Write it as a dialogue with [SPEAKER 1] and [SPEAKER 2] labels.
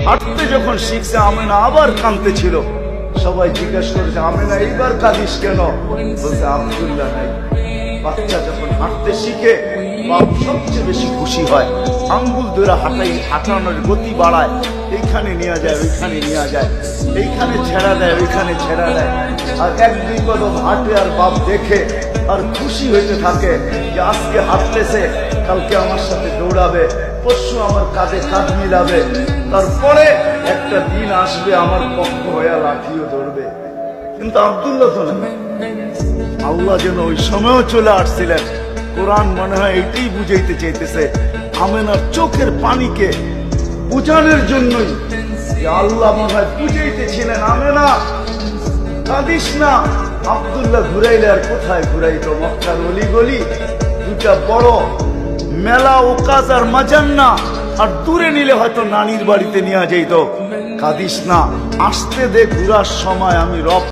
[SPEAKER 1] হাঁটতে যখন শিখছে আমেনা আবার কাঁদতে ছিল। সবাই জিজ্ঞাসা করেছে, আমেনা এইবার কাঁদিস কেন? বলছে, আব্দুল্লাহ নাই। বাচ্চা যখন হাঁটতে শিখে বাপ সবচেয়ে বেশি খুশি হয়। আঙ্গুল ধরে হাঁটানোর গতি বাড়ায়, এইখানে নিয়ে যায়, ওইখানে নিয়ে যায়, এইখানে ছেড়া দেয়, ওইখানে ছেড়া দেয়। আর এক দুই কদম হাঁটে আর বাপ দেখে আর খুশি হইতে থাকে যে আজকে হাঁটতেছে, কালকে আমার সাথে দৌড়াবে, পরশু আমার কাঁধে কাঁধ মিলাবে, তারপরে একটা দিন আসবে আমার পক্ষ হয়ে লাঠিও ধরবে। কিন্তু আব্দুল্লাহ তো না। আল্লাহ যেন ওই সময়ও চলে আসছিলেন। কোরআন মনে হয় এইটাই বুঝাইতে চাইতেছে, আমেনার চোখের পানিকে বুঝানোর জন্যই যে আল্লাহ মনে হয় বুঝাইতেছিলেন, আমেনা কাঁদিস না। আব্দুল্লাহ ঘুরাইলে আর কোথায় ঘুরাইতো? মক্কার অলি গলি, দুটা বড় মেলা, ওকাজ আর মাজান্না, আর দূরে নিলে হয়তো নানির বাড়িতে নিয়ে যাইতো। কাঁদিস না, আসতে দে, ঘুরার সময় আমি রব